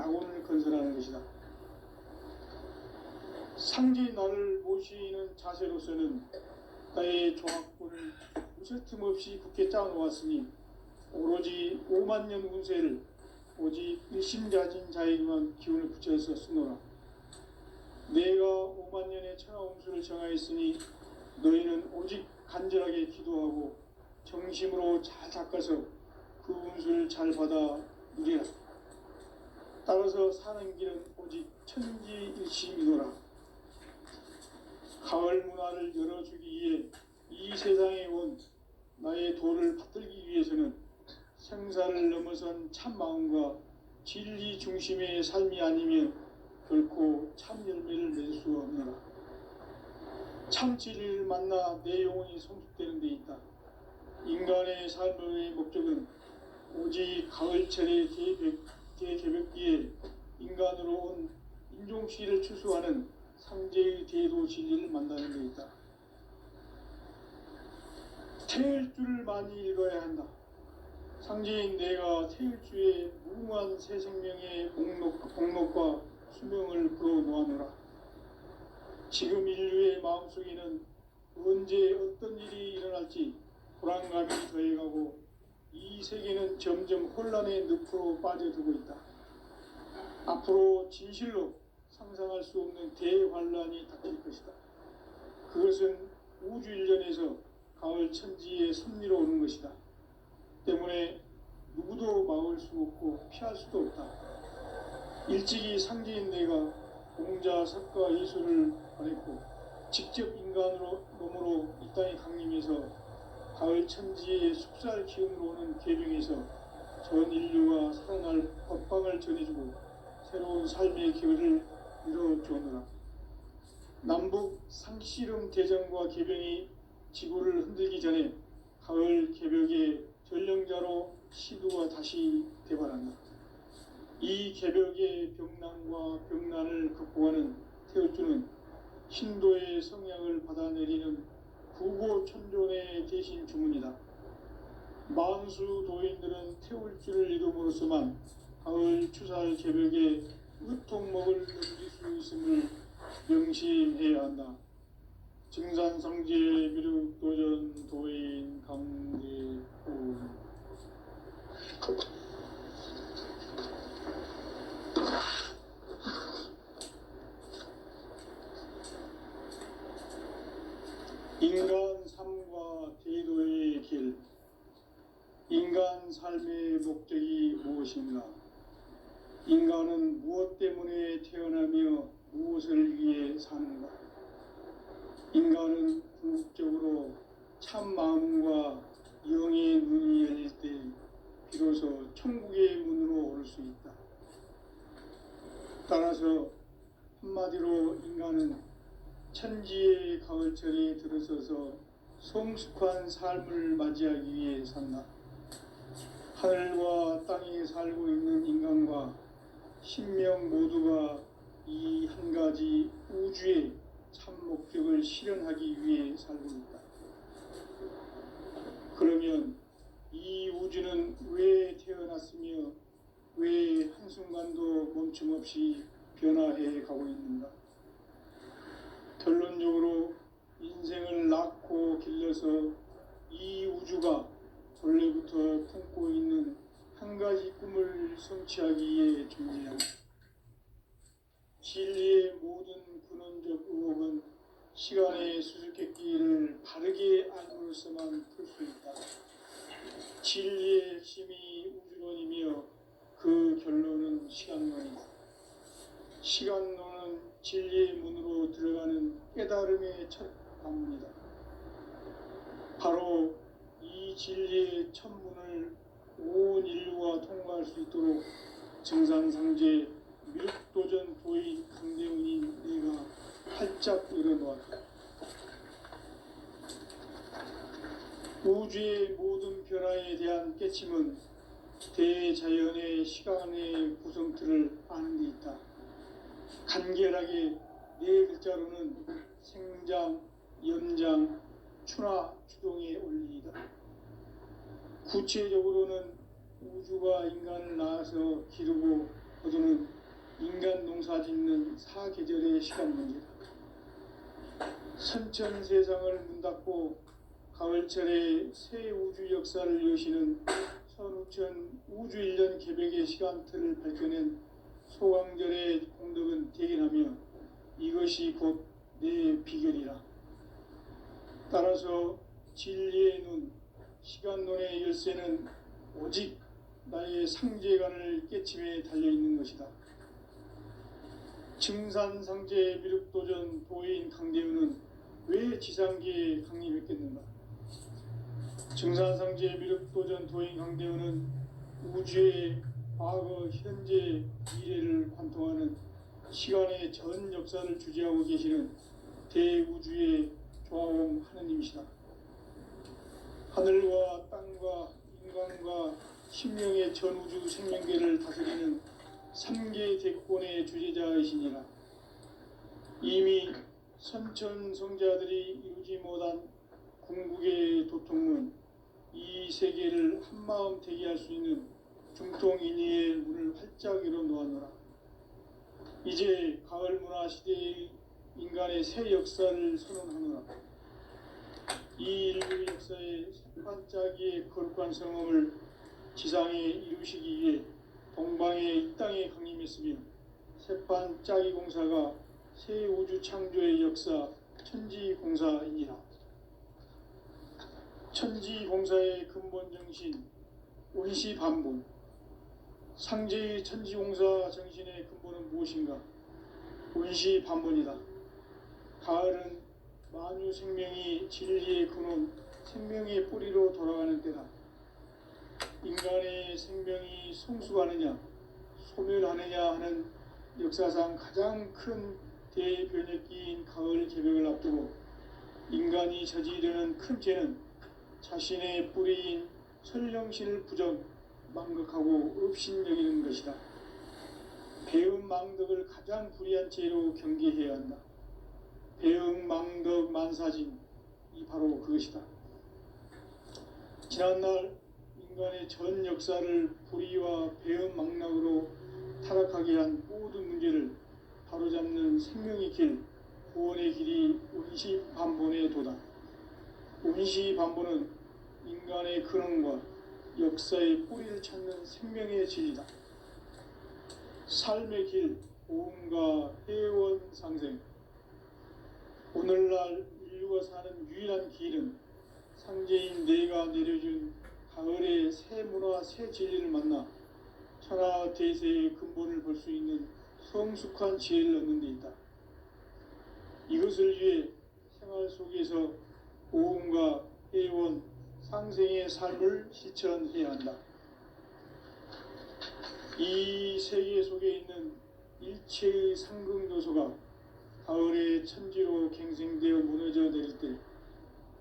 낙원을 건설하는 것이다. 상지 나를 모시는 자세로서는 나의 종합군을 무쇠틈 없이 굳게 짜놓았으니 오로지 5만 년 운세를 오직 일심자진 자에게만 기운을 붙여서 쓰노라. 내가 5만 년의 천하운수를 정하였으니 너희는 오직 간절하게 기도하고 정심으로 잘 닦아서 그 운수를 잘 받아 누리라. 따라서 사는 길은 오직 천지일심이노라. 가을 문화를 열어주기 위해 이 세상에 온 나의 도를 받들기 위해서는 생사를 넘어선 참 마음과 진리 중심의 삶이 아니면 결코 참 열매를 낼 수 없노라. 참 진리를 만나 내 영혼이 성숙되는 데 있다. 인간의 삶의 목적은 오직 가을철의 개벽기에 인간으로 온 인종시를 추수하는 상제의 대도 진리를 만나는 데 있다. 태일주를 많이 읽어야 한다. 상제인 내가 태일주의 무궁한 새 생명의 목록과 수명을 불어놓아노라. 지금 인류의 마음속에는 언제 어떤 일이 일어날지 불안감이 더해가고 이 세계는 점점 혼란의 늪으로 빠져들고 있다. 앞으로 진실로 상상할 수 없는 대환란이 닥칠 것이다. 그것은 우주 일련에서 가을 천지의 섭리로 오는 것이다. 때문에 누구도 막을 수 없고 피할 수도 없다. 일찍이 상제인 내가 공자, 석가, 예술을 보냈고 직접 인간으로 몸으로 이 땅에 강림해서 가을 천지의 숙살 기운으로 오는 계명에서 전 인류가 살아날 법방을 전해주고 새로운 삶의 기회를 이뤄주느라. 남북 상씨름 대전과 개병이 지구를 흔들기 전에 가을 개벽의 전령자로 시두가 다시 대발한다. 이 개벽의 병난과 병난을 극복하는 태울주는 신도의 성향을 받아내리는 구고천존의 대신 주문이다. 만수 도인들은 태울주를 이름으로서만 가을 추살 개벽의 으통목을 넘길 수 있음을 명심해야 한다. 증산상제 미륵도전 도인 강대호. 인간 삶과 대도의 길. 인간 삶의 목적이 무엇인가? 인간은 무엇 때문에 태어나며 무엇을 위해 사는가? 인간은 궁극적으로 참 마음과 영의 눈이 열릴 때 비로소 천국의 문으로 오를 수 있다. 따라서 한마디로 인간은 천지의 가을철에 들어서서 성숙한 삶을 맞이하기 위해 산다. 하늘과 땅에 살고 있는 인간과 신명 모두가 이 한 가지 우주의 참 목적을 실현하기 위해 살고 있다. 그러면 이 우주는 왜 태어났으며 왜 한순간도 멈춤없이 변화해 가고 있는가? 결론적으로 인생을 낳고 길러서 이 우주가 원래부터 품고 있는 한 가지 꿈을 성취하기 위해 존재한다. 진리의 모든 근원적 의혹은 시간의 수수께끼를 바르게 알므로서만 풀 수 있다. 진리의 핵심이 우주론이며 그 결론은 시간론이다. 시간론은 진리의 문으로 들어가는 깨달음의 첫 관문이다. 바로 이 진리의 첫 문을 온 인류가 통과할 수 있도록 증산상제 미륵도전 도인 강대훈인 내가 활짝 열어놓았다. 우주의 모든 변화에 대한 깨침은 대자연의 시간의 구성틀을 아는 데 있다. 간결하게 네 글자로는 생장, 연장, 추나, 추동의 원리이다. 구체적으로는 우주가 인간을 낳아서 기르고 거두는 있는 사계절의 시간 문제다. 선천 세상을 문 닫고 가을철에 새 우주 역사를 여시는 선우천 우주일년 개벽의 시간틀을 밝혀낸 소강절의 공덕은 대견하며 이것이 곧 내 비결이라. 따라서 진리의 눈, 시간론의 열쇠는 오직 나의 상제관을 깨침에 달려있는 것이다. 증산상제 미륵도전 도인 강대우는 왜 지상계에 강림했겠는가? 증산상제 미륵도전 도인 강대우는 우주의 과거, 현재, 미래를 관통하는 시간의 전 역사를 주재하고 계시는 대우주의 조화원 하느님이시다. 하늘과 땅과 인간과 신명의 전우주 생명계를 다스리는 3계 대권의 주제자이시니라. 이미 선천성자들이 이루지 못한 궁극의 도통은 이 세계를 한마음 되게 할 수 있는 중통인의의 문을 활짝 열어놓았노라. 이제 가을 문화 시대의 인간의 새 역사를 선언하노라. 이 인류 역사의 반짝이의 거룩한 성험을 지상에 이루시기 위해 동방의 이 땅에 강림했으며 새반짝이 공사가 새 우주 창조의 역사 천지공사이니라. 천지공사의 근본 정신 원시반본. 상제의 천지공사 정신의 근본은 무엇인가? 원시반본이다. 가을은 만유 생명이 진리의 근원, 생명의 뿌리로 돌아가는 때다. 인간의 생명이 성숙하느냐, 소멸하느냐 하는 역사상 가장 큰 대변혁기인 가을 개벽을 앞두고 인간이 저지르는 큰 죄는 자신의 뿌리인 설령신을 부정, 망극하고 업신여기는 것이다. 배음 망덕을 가장 불의한 죄로 경계해야 한다. 배음 망덕 만사진, 이 바로 그것이다. 지난날 인간의 전 역사를 불의와 배음 망락으로 타락하게 한 모든 문제를 바로잡는 생명의 길, 구원의 길이 원시반본의 도다. 원시반본은 인간의 근원과 역사의 뿌리를 찾는 생명의 진리다. 삶의 길, 오음과 회원 상생. 오늘날 인류가 사는 유일한 길은 상제인 내가 내려준 가을의 새 문화, 새 진리를 만나 천하 대세의 근본을 볼 수 있는 성숙한 지혜를 얻는 데 있다. 이것을 위해 생활 속에서 오음과 회원, 상생의 삶을 실천해야 한다. 이 세계 속에 있는 일체의 상승요소가 가을의 천지로 갱생되어 무너져 내릴 때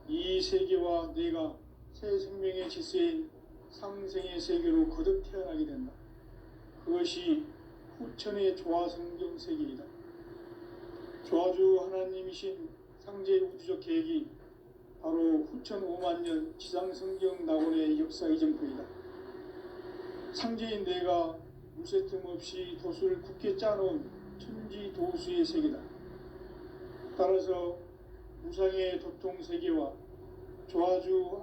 이 세계와 내가 새 생명의 질서인 상생의 세계로 거듭 태어나게 된다. 그것이 후천의 조화성경 세계이다. 조화주 하나님이신 상제 우주적 계획이 바로 후천 5만 년 지상성경 낙원의 역사 이전부이다. 상제인 내가 물새 틈 없이 도수를 굳게 짜놓은 천지 도수의 세계다. 따라서 무상의 도통 세계와 조화주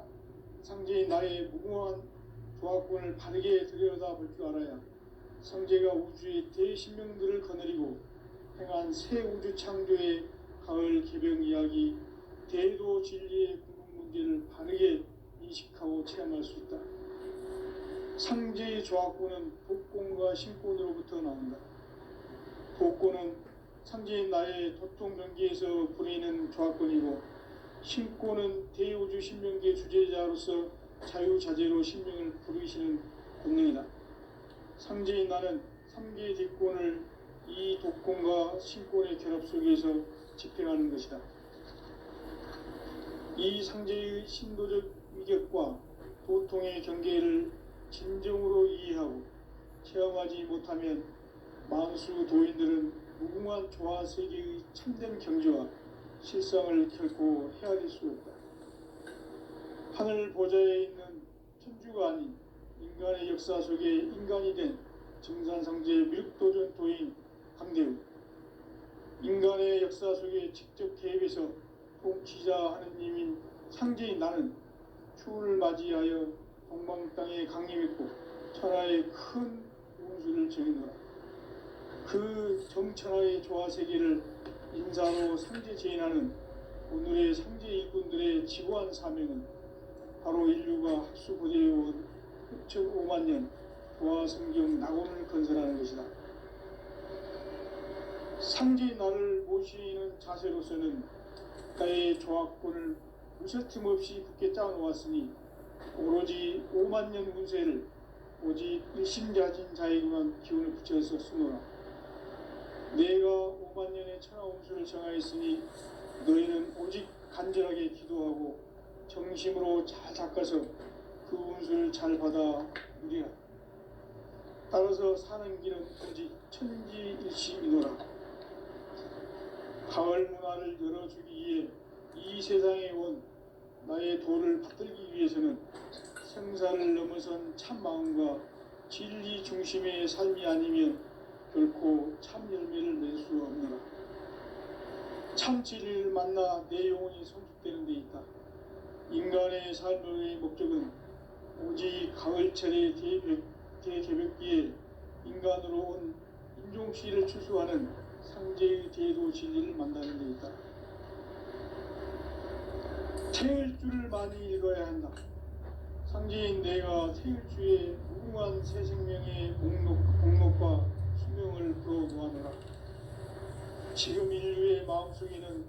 상제인 나의 무궁한 조화권을 바르게 들여다볼 줄 알아야 상제가 우주의 대신명들을 거느리고 행한 새 우주 창조의 가을 개벽 이야기, 대도 진리의 궁극 문제를 바르게 인식하고 체험할 수 있다. 상제의 조화권은 독권과 신권으로부터 나온다. 독권은 상제인 나의 도통 경계에서 부리는 조화권이고, 신권은 대우주 신명계 주제자로서 자유자재로 신명을 부르시는 권능이다. 상제인 나는 3계 대권을 이 독권과 신권의 결합 속에서 집행하는 것이다. 이 상제의 신도적 위격과 도통의 경계를 진정으로 이해하고 체험하지 못하면 만수 도인들은 무궁한 조화 세계의 참된 경지와 실상을 결코 헤아릴 수 없다. 하늘 보좌에 있는 천주가 아닌 인간의 역사 속에 인간이 된 증산상제 미륵도전 도인 강대우. 인간의 역사 속에 직접 개입해서 통치자 하느님인 상제인 나는 추운을 맞이하여 동방 땅에 강림했고 천하의 큰 운수를 정해노라. 그 정천하의 조화세계를 인사로 상제 제인하는 오늘의 상제 일꾼들의 지고한 사명은 바로 인류가 학수고대해온 흡적 5만 년 조화성경 낙원을 건설하는 것이다. 상제의 나를 모시는 자세로서는 국가의 조합권을 무셔틈 없이 굳게 짜놓았으니 오로지 5만 년 운세를 오직 일심자진 자에게만 기운을 붙여서 쓰노라. 내가 5만 년의 천하 운수를 정하였으니 너희는 오직 간절하게 기도하고 정심으로 잘 닦아서 그 운수를 잘 받아 누리라. 따라서 사는 길은 오직 천지일심이노라. 가을 문화를 열어주기 위해 이 세상에 온 나의 도를 받들기 위해서는 생사를 넘어선 참 마음과 진리 중심의 삶이 아니면 결코 참 열매를 낼 수 없노라. 참 진리를 만나 내 영혼이 성숙되는 데 있다. 인간의 삶의 목적은 오직 가을철의 대개벽기에 인간으로 온 인종씨를 추수하는 상제의 대도 진리를 만나는 데 있다. 태일주를 많이 읽어야 한다. 상제인 내가 태일주의 무궁한 새 생명의 목록과 수명을 풀어놓아노라. 지금 인류의 마음속에는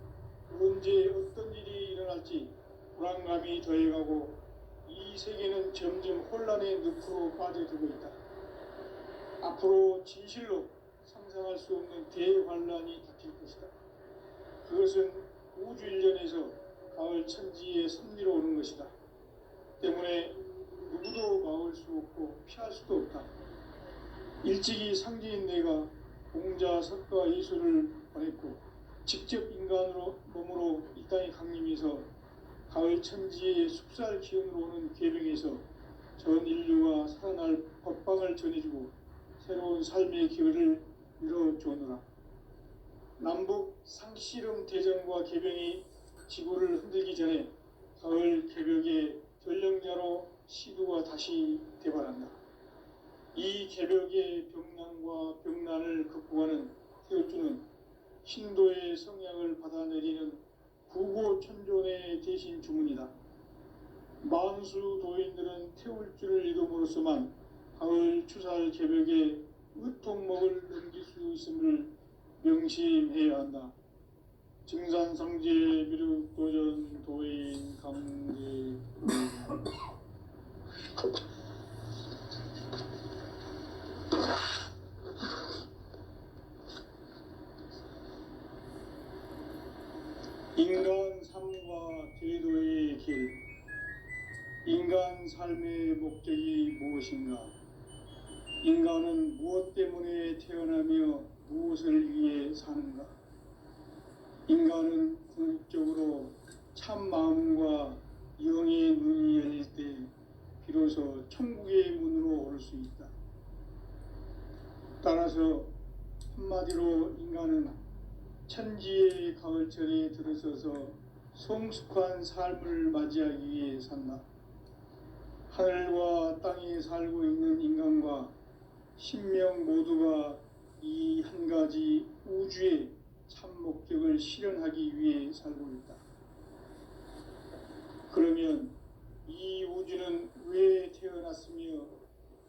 언제 어떤 일이 일어날지 불안감이 더해가고 이 세계는 점점 혼란의 늪으로 빠져들고 있다. 앞으로 진실로 상상할 수 없는 대환란이 닥칠 것이다. 그것은 우주 일련에서 가을 천지의 섭리로 오는 것이다. 때문에 누구도 막을 수 없고 피할 수도 없다. 일찍이 상제인 내가 공자, 석가, 이수를 보냈고 직접 인간으로 몸으로 이 땅에 강림해서 가을 천지의 숙살 기운으로 오는 계명에서 전 인류가 살아날 법방을 전해주고 새로운 삶의 기회를 이뤄주노라. 남북 상씨름 대전과 개병이 지구를 흔들기 전에 가을 개벽의 전령자로 시두가 다시 대발한다. 이 개벽의 병난과 병난을 극복하는 태울주는 신도의 성향을 받아내리는 구고천존의 대신 주문이다. 만수 도인들은 태울주를 이름으로서만 가을 추살 개벽의 의통목을 넘길 수 있음을 명심해야 한다. 증산상제 미륵도전 도인 강제 인간 삶과 제도의 길. 인간 삶의 목적이 무엇인가? 인간은 무엇 때문에 태어나며 무엇을 위해 사는가? 인간은 궁극적으로 참 마음과 영의 눈이 열릴 때 비로소 천국의 문으로 오를 수 있다. 따라서 한마디로 인간은 천지의 가을철에 들어서서 성숙한 삶을 맞이하기 위해 산다. 하늘과 땅에 살고 있는 인간과 신명 모두가 이 한 가지 우주의 참 목적을 실현하기 위해 살고 있다. 그러면 이 우주는 왜 태어났으며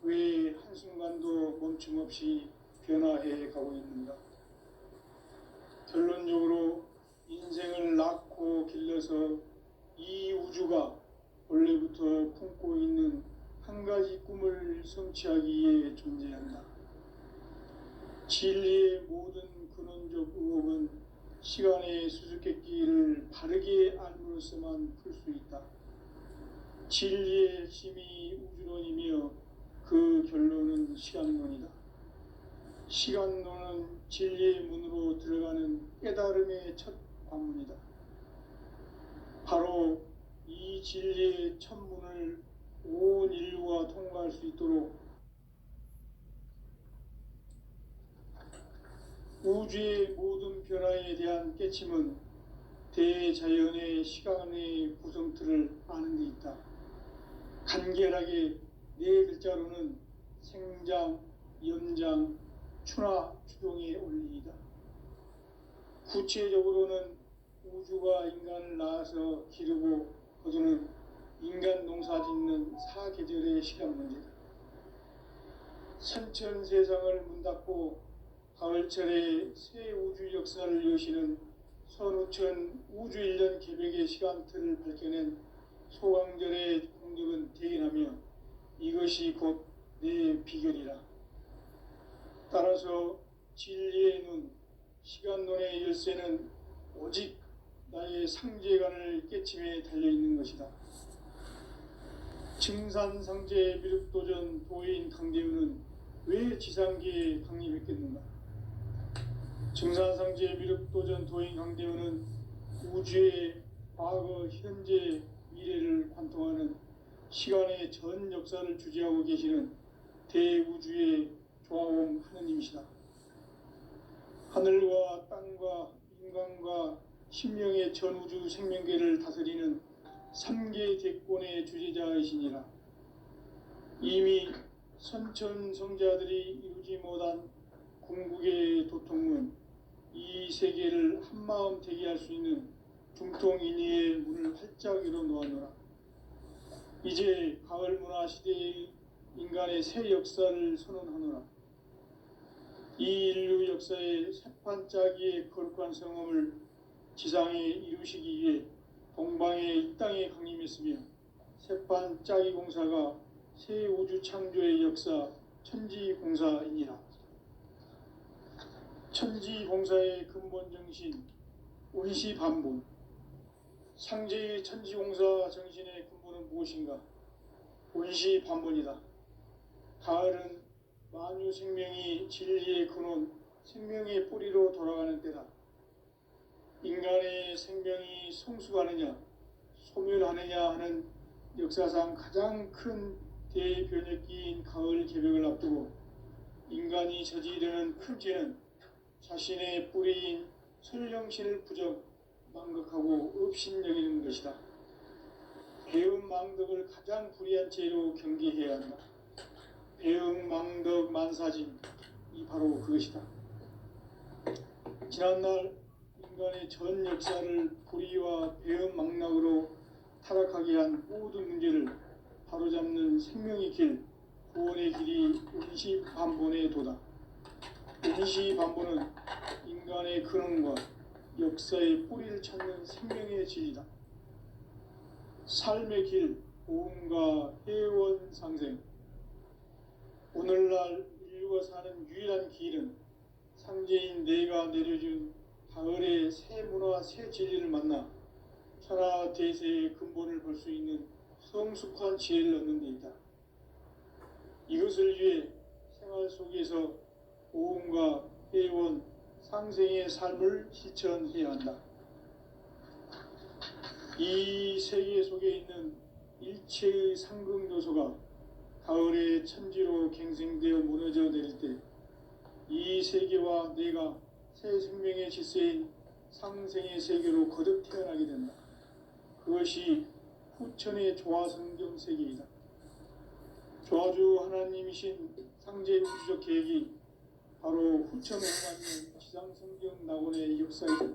왜 한순간도 멈춤없이 변화해 가고 있는가? 결론적으로 인생을 낳고 길러서 이 우주가 원래부터 품고 있는 한 가지 꿈을 성취하기 위해 존재한다. 진리의 모든 근원적 의혹은 시간의 수수께끼를 바르게 알므로서만 풀 수 있다. 진리의 핵심이 우주론이며 그 결론은 시간론이다. 시간론은 진리의 문으로 들어가는 깨달음의 첫 관문이다. 바로 이 진리의 첫 문을 온 인류가 통과할 수 있도록 우주의 모든 변화에 대한 깨침은 대자연의 시간의 구성틀을 아는 데 있다. 간결하게 네 글자로는 생장, 연장, 추나 추동의 원리이다. 구체적으로는 우주가 인간을 낳아서 기르고 거두는 인간 농사 짓는 사계절의 시간 문제다. 선천 세상을 문 닫고 가을철에 새 우주 역사를 여시는 선우천 우주일년 개벽의 시간틀을 밝혀낸 소강절의 공덕은 대견하며 이것이 곧 내 비결이라. 따라서 진리의 눈, 시간론의 열쇠는 오직 나의 상제관을 깨침에 달려있는 것이다. 증산상제 미륵도전 도인 강대우는 왜 지상계에 강림했겠는가? 증산상제 미륵도전 도인 강대우는 우주의 과거, 현재, 미래를 관통하는 시간의 전 역사를 주재하고 계시는 대우주의 조화옴 하느님이시다. 하늘과 땅과 인간과 신명의 전우주 생명계를 다스리는 삼계 대권의 주재자이시니라. 이미 선천성자들이 이루지 못한 궁극의 도통문, 이 세계를 한마음 되게 할 수 있는 중통인의의 문을 활짝 열어 놓았노라. 이제 가을 문화 시대의 인간의 새 역사를 선언하노라. 이 인류 역사의 새판짜기의 거룩한 성험을 지상에 이루시기 위해 동방의 이 땅에 강림했으며 새판짜기 공사가 새 우주 창조의 역사 천지공사이니라. 천지공사의 근본 정신 운시반본. 상제의 천지공사 정신의 근본은 무엇인가? 운시반본이다. 가을은 만유 생명이 진리의 근원, 생명의 뿌리로 돌아가는 때다. 인간의 생명이 성숙하느냐, 소멸하느냐 하는 역사상 가장 큰 대변혁기인 가을 개벽을 앞두고 인간이 저지르는 큰 죄는 자신의 뿌리인 설령신을 부정, 망극하고 업신여기는 것이다. 배은망덕을 가장 불의한 죄로 경계해야 한다. 배은망덕 만사짐, 이 바로 그것이다. 지난날 인간의 전 역사를 불의와 배은망락으로 타락하게 한 모든 문제를 바로잡는 생명의 길, 구원의 길이 운시반본의 도다. 운시반본은 인간의 근원과 역사의 뿌리를 찾는 생명의 진리다. 삶의 길, 보험과 해원상생. 오늘날 인류가 사는 유일한 길은 상제인 내가 내려준 가을의 새 문화, 새 진리를 만나 천하 대세의 근본을 볼 수 있는 성숙한 지혜를 얻는 데 있다. 이것을 위해 생활 속에서 보험과 해원, 상생의 삶을 실천해야 한다. 이 세계 속에 있는 일체의 상극 요소가 가을의 천지로 갱생되어 무너져 내릴 때 이 세계와 내가 새 생명의 질서인 상생의 세계로 거듭 태어나게 된다. 그것이 후천의 조화성경 세계이다. 조화주 하나님이신 상제 우주적 계획이 바로 후천에 맞는 지상성경 낙원의 역사이다.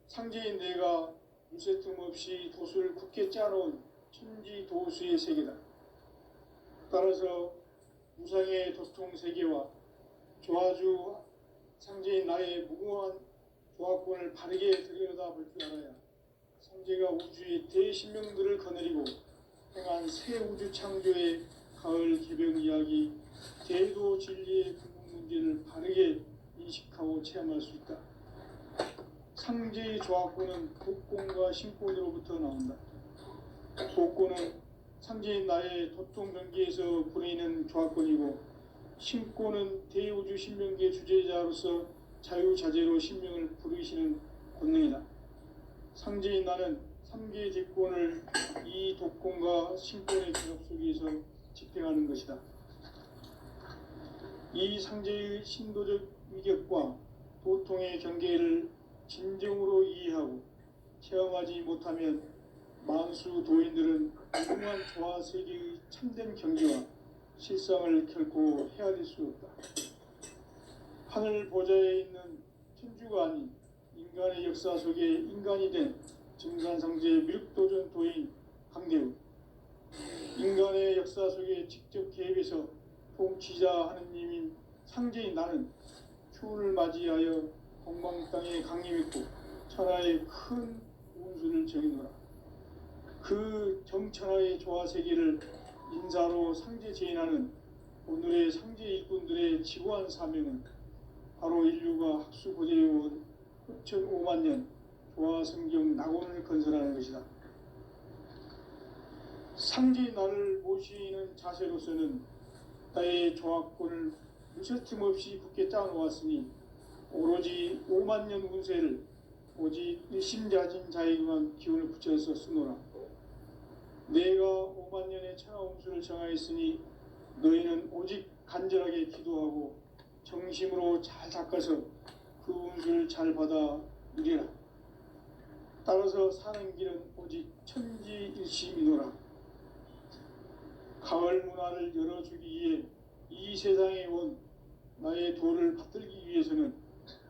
상제인 내가 물새틈 없이 도수를 굳게 짜놓은 천지도수의 세계다. 따라서 무상의 도통 세계와 조화주 상제인 나의 무궁한 조화권을 바르게 들여다볼 줄 알아야 상제가 우주의 대신명들을 거느리고 행한 새 우주 창조의 가을 개벽 이야기, 대도 진리의 근본 문제를 바르게 인식하고 체험할 수 있다. 상제의 조화권은 독권과 신권으로부터 나온다. 독권은 상제인 나의 도통 경계에서 부리는 조화권이고, 신권은 대우주 신명계 주제자로서 자유자재로 신명을 부르시는 권능이다. 상제인 나는 3개의 대권을 이 독권과 신권의 결합 속에서 집행하는 것이다. 이 상제의 신도적 위격과 도통의 경계를 진정으로 이해하고 체험하지 못하면 만수 도인들은 무궁한 조화 세계의 참된 경지와 실상을 결코 헤아릴 수 없다. 하늘 보좌에 있는 천주가 아닌 인간의 역사 속에 인간이 된 증산상제 미륵도전 도인 강대우, 인간의 역사 속에 직접 개입해서 통치자 하느님인 상제인 나는 추운을 맞이하여 동방 땅에 강림했고 천하의 큰 운수를 정해노라. 그 정천하의 조화세계를 인사로 상제 제인하는 오늘의 상제 일꾼들의 지고한 사명은 바로 인류가 학수고대에 온 흡천 5만 년 조화성경 낙원을 건설하는 것이다. 상제의 나를 모시는 자세로서는 나의 조화권을 무셔틈 없이 굳게 짜놓았으니 오로지 5만 년 운세를 오직 일심자진 자에게만 기운을 붙여서 쓰노라. 내가 5만 년의 천하 운수를 정하였으니 너희는 오직 간절하게 기도하고 정심으로 잘 닦아서 그 운수를 잘 받아 누리라. 따라서 사는 길은 오직 천지일심이노라. 가을 문화를 열어주기 위해 이 세상에 온 나의 도를 받들기 위해서는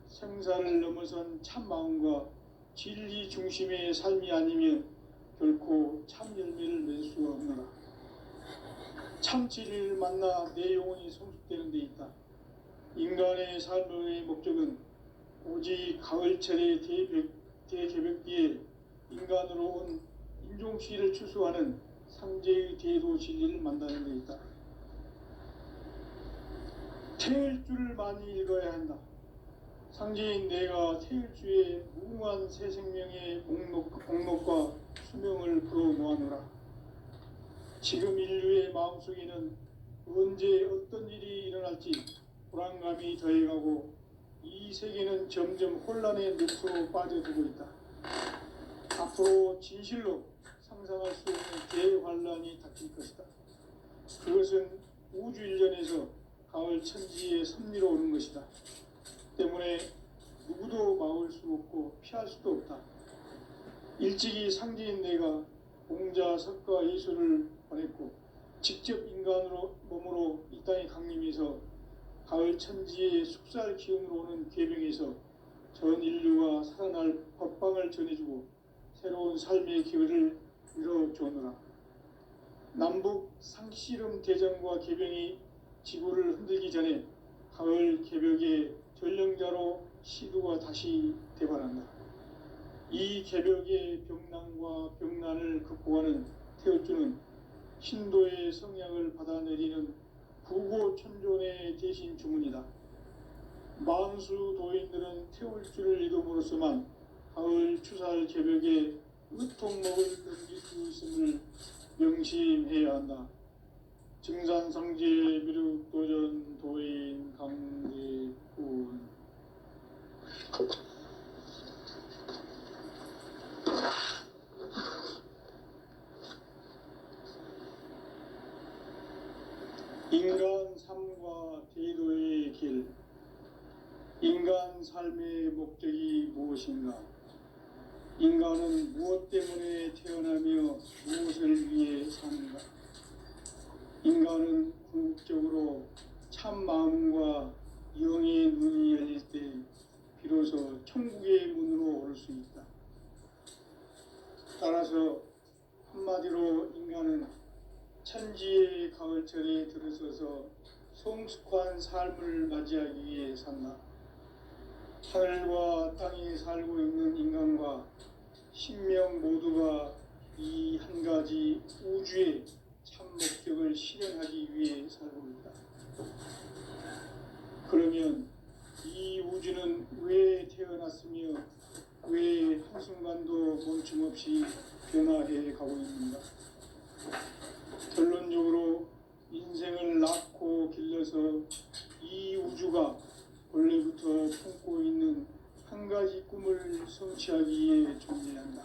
생사를 넘어선 참 마음과 진리 중심의 삶이 아니면 결코 참 열매를 낼 수가 없노라. 참 진리를 만나 내 영혼이 성숙되는 데 있다. 인간의 삶의 목적은 오직 가을철의 대개벽기에 인간으로 온 인종시를 추수하는 상제의 대도 진리를 만나는 데 있다. 태일주를 많이 읽어야 한다. 상제인 내가 태일주의 무궁한 새 생명의 목록과 수명을 풀어놓아노라. 지금 인류의 마음속에는 언제 어떤 일이 일어날지 불안감이 더해가고 이 세계는 점점 혼란의 늪으로 빠져들고 있다. 앞으로 진실로 상상할 수 없는 대환란이 닥칠 것이다. 그것은 우주 일전에서 가을 천지의 섭리로 오는 것이다. 때문에 누구도 막을 수 없고 피할 수도 없다. 일찍이 상제인 내가 공자, 석가, 예수를 보냈고 직접 인간으로 몸으로 이 땅에 강림해서 가을 천지의 숙살 기운으로 오는 계명에서 전 인류가 살아날 법방을 전해주고 새로운 삶의 기회를 이뤄주노라. 남북 상씨름 대전과 개병이 지구를 흔들기 전에 가을 개벽의 전령자로 시두가 다시 대발한다. 이 개벽의 병난과 병난을 극복하는 태울주는 신도의 성향을 받아내리는 구고천존의 대신 주문이다. 만수 도인들은 태울주를 읽음으로써만 가을 추살 개벽에 으통목을 넘길 수 있음을 명심해야 한다. 증산상제 미륵도전 도인 강대군. 인간 삶과 대도의 길. 인간 삶의 목적이 무엇인가? 인간은 무엇 때문에 태어나며 무엇을 위해 사는가? 인간은 궁극적으로 참 마음과 영의 눈이 열릴 때 비로소 천국의 문으로 오를 수 있다. 따라서 한마디로 인간은 천지의 가을철에 들어서서 성숙한 삶을 맞이하기 위해 산다. 하늘과 땅에 살고 있는 인간과 신명 모두가 이 한 가지 우주의 참 목적을 실현하기 위해 살고 있다. 그러면 이 우주는 왜 태어났으며 왜 한순간도 멈춤없이 변화해 가고 있는가? 결론적으로 인생을 낳고 길러서 이 우주가 원래부터 품고 있는 한 가지 꿈을 성취하기 위해 존재한다.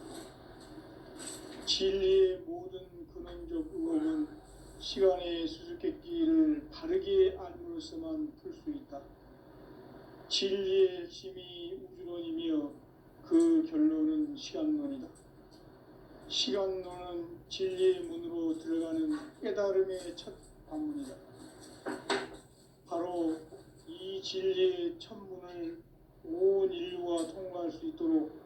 진리의 모든 근원적 의혹은 시간의 수수께끼를 바르게 알므로써만 풀 수 있다. 진리의 핵심이 우주론이며 그 결론은 시간론이다. 시간론은 진리의 문으로 들어가는 깨달음의 첫 관문이다. 바로 이 진리의 첫 문을 온 인류가 통과할 수 있도록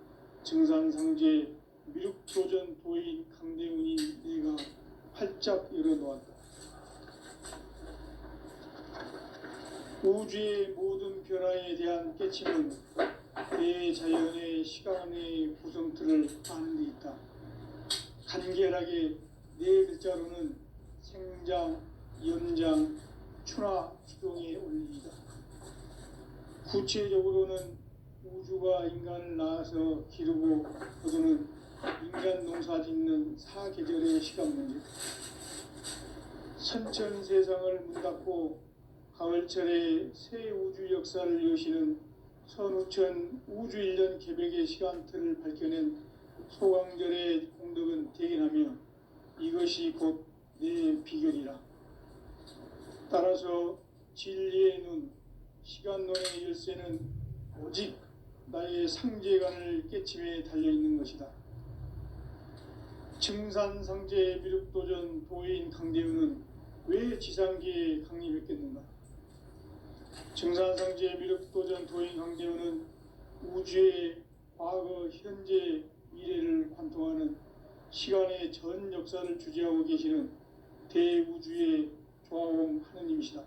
증산상제 미륵도전 도인 강대훈이 내가 활짝 열어놓았다. 우주의 모든 변화에 대한 깨침은 대자연의 시간의 구성틀을 아는 데 있다. 간결하게 네 글자로는 생장, 연장, 추나 추동의 원리이다. 구체적으로는 우주가 인간을 낳아서 기르고 거두는 인간 농사 짓는 사계절의 시간 문제, 선천 세상을 문 닫고 가을철에 새 우주 역사를 여시는 선우천 우주 1년 개백의 시간틀을 밝혀낸 소강절의 공덕은 대견하며 이것이 곧 내 비결이라. 따라서 진리의 눈, 시간론의 열쇠는 오직 나의 상제관을 깨침에 달려있는 것이다. 증산상제 미륵도전 도인 강대훈은 왜 지상계에 강림했겠는가? 증산상제 미륵도전 도인 강대훈은 우주의 과거, 현재, 미래를 관통하는 시간의 전 역사를 주재하고 계시는 대우주의 조화원 하느님이시다.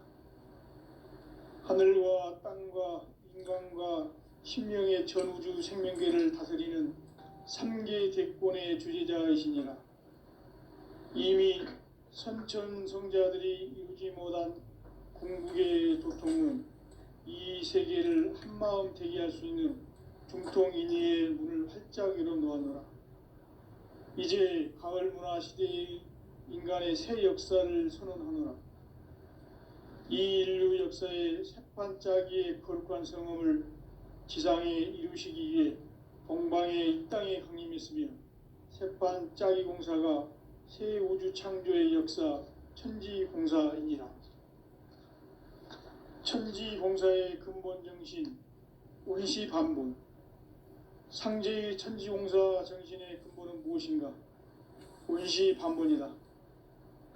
하늘과 땅과 인간과 신명의 전우주 생명계를 다스리는 3계 대권의 주제자이시니라. 이미 선천성자들이 이루지 못한 궁극의 도통은 이 세계를 한마음 되게 할 수 있는 중통인의의 문을 활짝 열어놓았노라. 이제 가을 문화 시대의 인간의 새 역사를 선언하노라. 이 인류 역사의 새반짝이의 거룩한 성음을 지상에 이루시기 위해 동방의 이 땅에 강림했으며 새반짝이 공사가 새 우주 창조의 역사 천지공사이니라. 천지공사의 근본 정신 온시반본, 상제의 천지공사 정신의 근본은 무엇인가? 온시반본이다.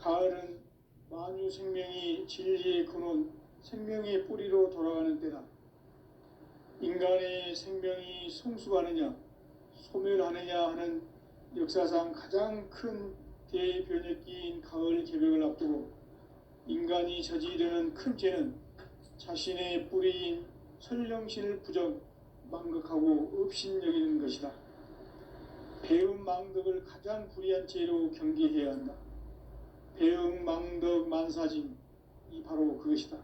가을은 만유 생명이 진리의 근원, 생명의 뿌리로 돌아가는 때다. 인간의 생명이 성숙하느냐, 소멸하느냐 하는 역사상 가장 큰 대변혁기인 가을 개벽을 앞두고 인간이 저지르는 큰 죄는 자신의 뿌리인 설령신을 부정, 망극하고 업신여기는 것이다. 배은망덕을 가장 불의한 죄로 경계해야 한다. 배은망덕 만사짐이 바로 그것이다.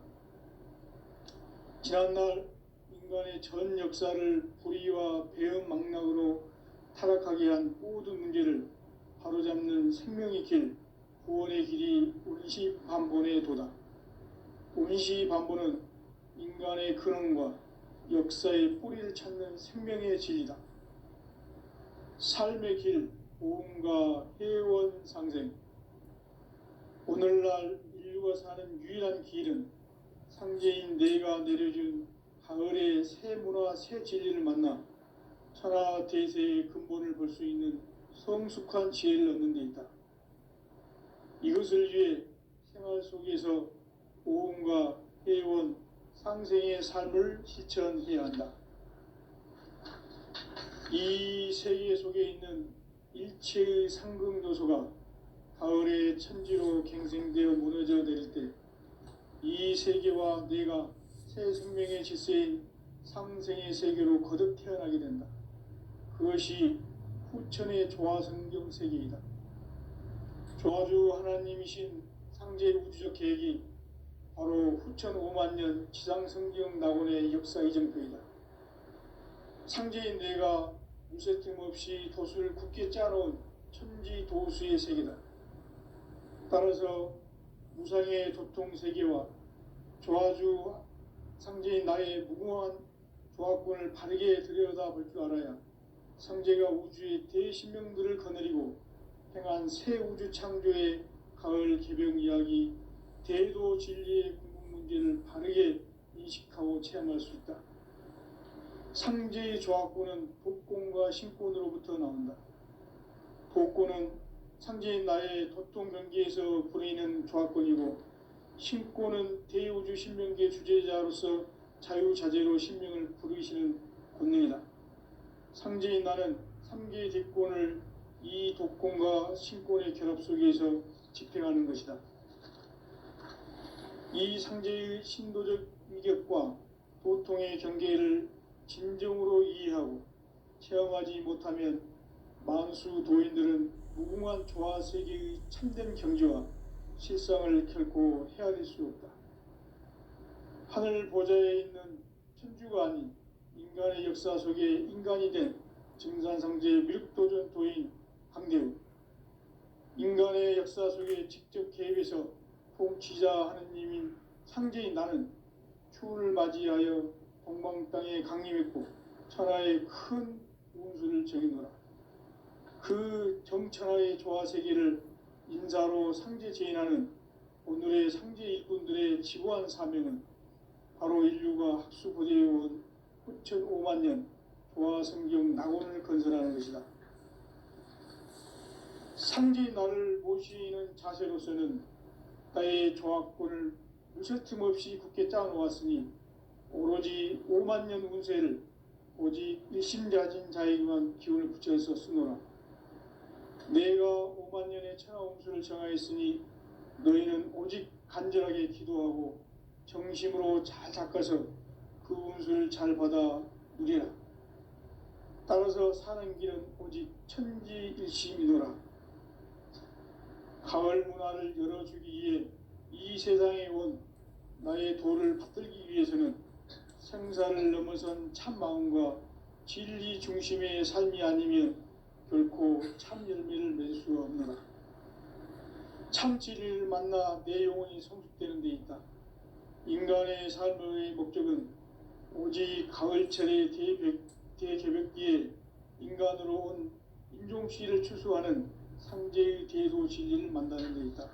지난날 인간의 전 역사를 불의와 배은망락으로 타락하게 한 모든 문제를 바로잡는 생명의 길, 구원의 길이 온시반본의 도다. 온시반본은 인간의 근원과 역사의 뿌리를 찾는 생명의 진리다. 삶의 길, 보험과 회원 상생. 오늘날 인류가 사는 유일한 길은 상제인 내가 내려준 가을의 새 문화, 새 진리를 만나 천하 대세의 근본을 볼 수 있는 성숙한 지혜를 얻는 데 있다. 이것을 위해 생활 속에서 보험과 회원, 상생의 삶을 실천해야 한다. 이 세계 속에 있는 일체의 상승요소가 가을의 천지로 갱생되어 무너져 내릴 때 이 세계와 내가 새 생명의 질서인 상생의 세계로 거듭 태어나게 된다. 그것이 후천의 조화성경 세계이다. 조화주 하나님이신 상제 우주적 계획이 바로 후천 5만 년 지상성경 낙원의 역사 이정표이다. 상제인 내가 무쇠틈 없이 도수를 굳게 짜놓은 천지 도수의 세계다. 따라서 무상의 도통 세계와 조화주 상제인 나의 무궁한 조화권을 바르게 들여다볼 줄 알아야 상제가 우주의 대신명들을 거느리고 행한 새 우주 창조의 가을 개병 이야기, 대도 진리의 궁극 문제를 바르게 인식하고 체험할 수 있다. 상제의 조합권은 복권과 신권으로부터 나온다. 복권은 상제인 나의 도통 경계에서 부리는 조합권이고, 신권은 대우주 신명계 주제자로서 자유자재로 신명을 부르시는 권능이다. 상제인 나는 3개의 대권을 이 독권과 신권의 결합 속에서 집행하는 것이다. 이 상제의 신도적 위격과 도통의 경계를 진정으로 이해하고 체험하지 못하면 만수 도인들은 무궁한 조화 세계의 참된 경지와 실상을 결코 헤아릴 수 없다. 하늘 보좌에 있는 천주가 아닌 인간의 역사 속에 인간이 된 증산상제 미륵도전 도인 강대우, 인간의 역사 속에 직접 개입해서 통치자 하느님인 상제인 나는 추운을 맞이하여 동방 땅에 강림했고 천하의 큰 운수를 정해노라. 그 정천하의 조화세계를 인사로 상제 제인하는 오늘의 상제 일꾼들의 지고한 사명은 바로 인류가 학수고대해온 9,5만 년 조화성경 낙원을 건설하는 것이다. 상제인 나를 모시는 자세로서는 나의 조합권을 무설틈 없이 굳게 짜놓았으니 오로지 5만 년 운세를 오직 일심자진 자에게만 기운을 붙여서 쓰노라. 내가 5만 년의 천하 운수를 정하였으니 너희는 오직 간절하게 기도하고 정심으로 잘 닦아서 그 운수를 잘 받아 누리라. 따라서 사는 길은 오직 천지일심이노라. 가을 문화를 열어주기 위해 이 세상에 온 나의 도를 받들기 위해서는 생사를 넘어선 참 마음과 진리 중심의 삶이 아니면 결코 참 열매를 맺을 수 없노라. 참 진리를 만나 내 영혼이 성숙되는 데 있다. 인간의 삶의 목적은 오직 가을철의 대개벽기에 인간으로 온 인종씨를 추수하는 상제의 대도 진리를 만나는 데 있다.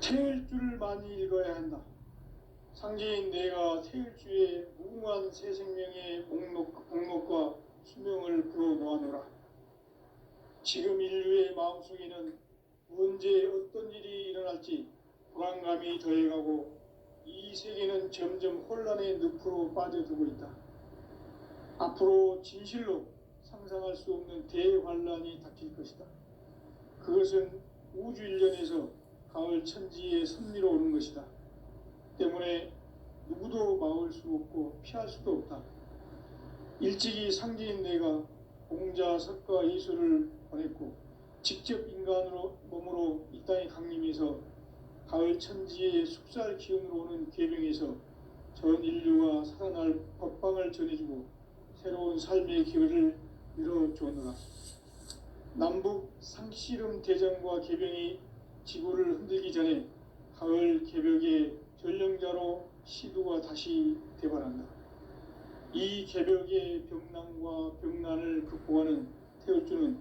태을주를 많이 읽어야 한다. 상제인 내가 태을주의 무궁한 새 생명의 목록과 수명을 풀어 놓아노라. 지금 인류의 마음속에는 언제 어떤 일이 일어날지 불안감이 더해가고 이 세계는 점점 혼란의 늪으로 빠져들고 있다. 앞으로 진실로 상상할 수 없는 대환란이 닥칠 것이다. 그것은 우주 일련에서 가을 천지의 섭리로 오는 것이다. 때문에 누구도 막을 수 없고 피할 수도 없다. 일찍이 상제인 내가 공자, 석가, 예수를 보냈고 직접 인간으로 몸으로 이 땅에 강림해서 가을 천지의 숙살 기운으로 오는 계명에서 전 인류가 살아날 법방을 전해주고 새로운 삶의 기회를 열어주었노라. 남북 상씨름 대전과 개병이 지구를 흔들기 전에 가을 개벽의 전령자로 시두가 다시 대발한다. 이 개벽의 병난과 병난을 극복하는 태울주는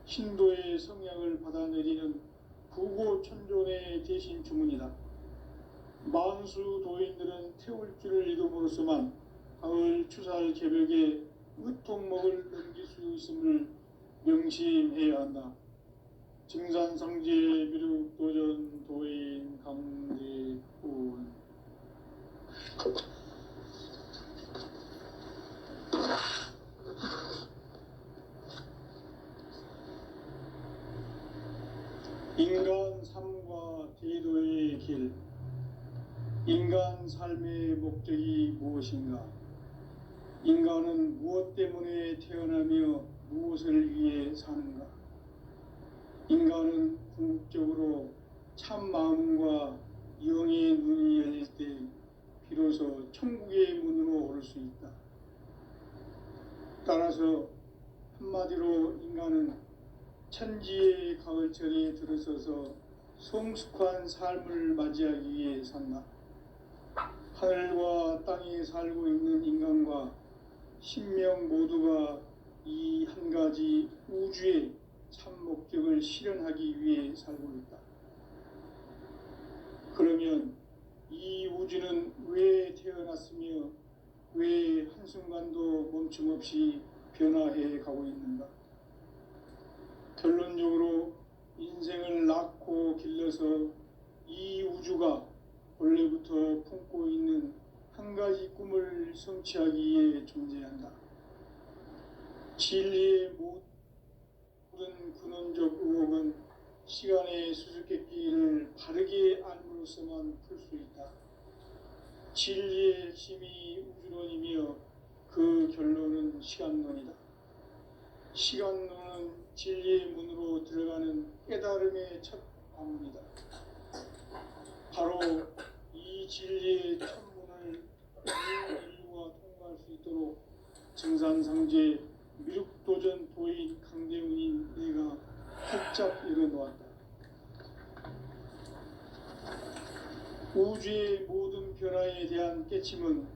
신도의 성향을 받아내리는 부고천존의 대신 주문이다. 만수 도인들은 태울주를 이름으로서만 가을 추살 개벽의 의통목을 넘길 수 있음을 명심해야 한다. 증산상제 미륵도전 도인 강대훈. 인간 삶과 대도의 길. 인간 삶의 목적이 무엇인가? 인간은 무엇 때문에 태어나며 무엇을 위해 사는가? 인간은 궁극적으로 참 마음과 영의 눈이 열릴 때 비로소 천국의 문으로 오를 수 있다. 따라서 한마디로 인간은 천지의 가을철에 들어서서 성숙한 삶을 맞이하기 위해 산다. 하늘과 땅에 살고 있는 인간과 신명 모두가 이 한 가지 우주의 참 목적을 실현하기 위해 살고 있다. 그러면 이 우주는 왜 태어났으며 왜 한순간도 멈춤 없이 변화해 가고 있는가? 결론적으로 인생을 낳고 길러서 이 우주가 원래부터 품고 있는 한 가지 꿈을 성취하기 위해 존재한다. 진리의 모든 근원적 의혹은 시간의 수수께끼를 바르게 알므로써만 풀 수 있다. 진리의 핵심이 우주론이며 그 결론은 시간론이다. 시간론은 진리의 문으로 들어가는 깨달음의 첫 관문이다. 바로 이 진리의 천문을 인류가 통과할 수 있도록 증산상제 미륵도전 도인 강대훈인 내가 활짝 열어놓았다. 우주의 모든 변화에 대한 깨침은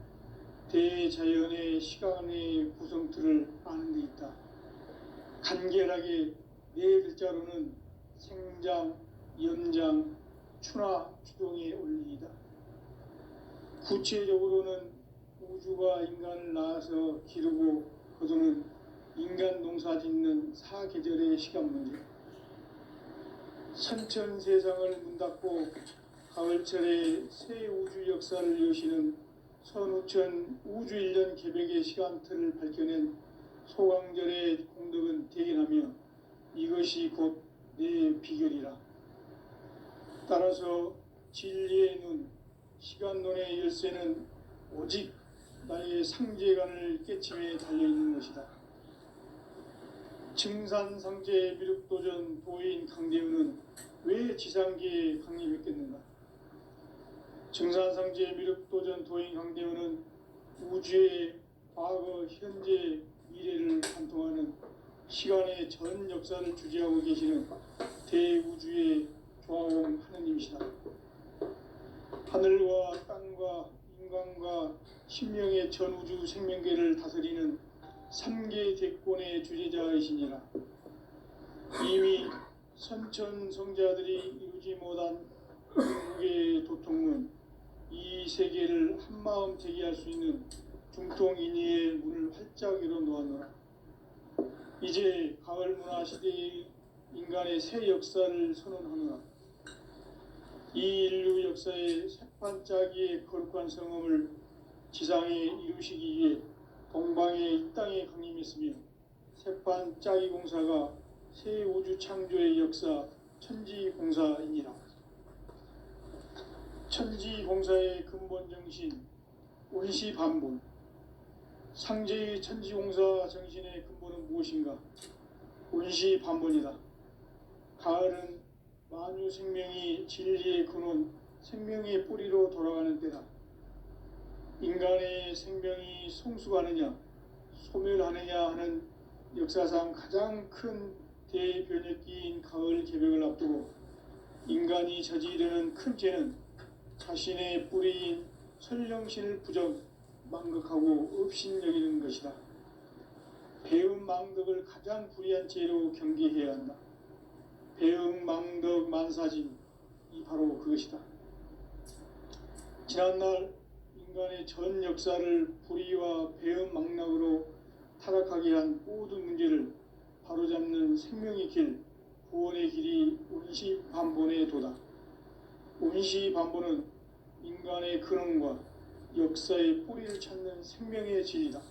대자연의 시간의 구성틀을 아는 데 있다. 간결하게 네 글자로는 생장, 연장, 추나 추동의 원리이다. 구체적으로는 우주가 인간을 낳아서 기르고 거두는 인간 농사 짓는 사계절의 시간 문제, 선천세상을 문닫고 가을철에 새 우주 역사를 여시는 선우천 우주일년 개백의 시간틀을 밝혀낸 소강절의 공덕은 대견하며 이것이 곧 내 비결이라. 따라서 진리의 눈, 시간론의 열쇠는 오직 나의 상제관을 깨침에 달려있는 것이다. 증산상제 미륵도전 도인 강대훈은 왜 지상계에 강림했겠는가? 증산상제 미륵도전 도인 강대훈은 우주의 과거, 현재, 미래를 관통하는 시간의 전 역사를 주재하고 계시는 대우주의 조화공 하느님이시다. 하늘과 땅과 인간과 신명의 전우주 생명계를 다스리는 3계 대권의 주재자이시니라. 이미 선천성자들이 이루지 못한 중국의 도통문, 이 세계를 한마음 대기할 수 있는 중통인의의 문을 활짝 열어놓았노라. 이제 가을 문화 시대의 인간의 새 역사를 선언하노라. 이 인류 역사의 새판짜기의 거룩한 성험을 지상에 이루시기 위해 동방의 이 땅에 강림했으며 새판짜기 공사가 새 우주 창조의 역사 천지공사이니라. 천지공사의 근본 정신 운시반본, 상제의 천지공사 정신의 근본은 무엇인가? 운시반본이다. 가을은 만유 생명이 진리의 근원, 생명의 뿌리로 돌아가는 때다. 인간의 생명이 성숙하느냐, 소멸하느냐 하는 역사상 가장 큰 대변혁기인 가을 개벽을 앞두고 인간이 저지르는 큰 죄는 자신의 뿌리인 설령신을 부정, 망극하고 업신여기는 것이다. 배음 망덕을 가장 불의한 죄로 경계해야 한다. 배음 망덕 만사진, 이 바로 그것이다. 지난날 인간의 전 역사를 불의와 배음 망락으로 타락하게 한 모든 문제를 바로잡는 생명의 길, 구원의 길이 운시반본의 도다. 운시반본은 인간의 근원과 역사의 뿌리를 찾는 생명의 진리다.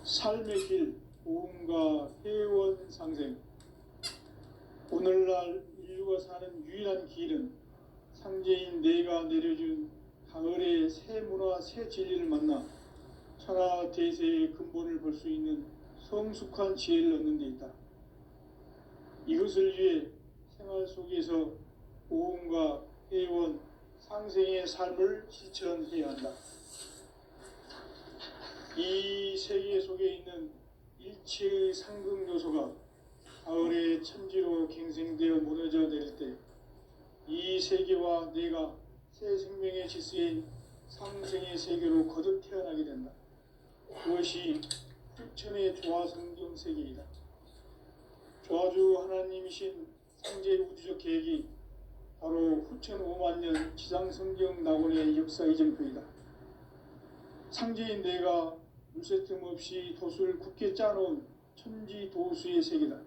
삶의 길, 보험과 회원 상생. 오늘날 인류가 사는 유일한 길은 상제인 내가 내려준 가을의 새 문화, 새 진리를 만나 천하 대세의 근본을 볼 수 있는 성숙한 지혜를 얻는 데 있다. 이것을 위해 생활 속에서 보험과 회원, 상생의 삶을 실천해야 한다. 이 세계 속에 있는 일체의 상극 요소가 가을의 천지로 갱생되어 무너져 내릴 때 이 세계와 내가 새 생명의 질서인 상생의 세계로 거듭 태어나게 된다. 그것이 흑천의 조화성경 세계이다. 좌주 하나님이신 창제 우주적 계획이 바로 후천 5만 년 지상성경 낙원의 역사 이정표이다. 창제인 내가 물새 틈 없이 돛을 굳게 짜놓은 천지도수의 세계다.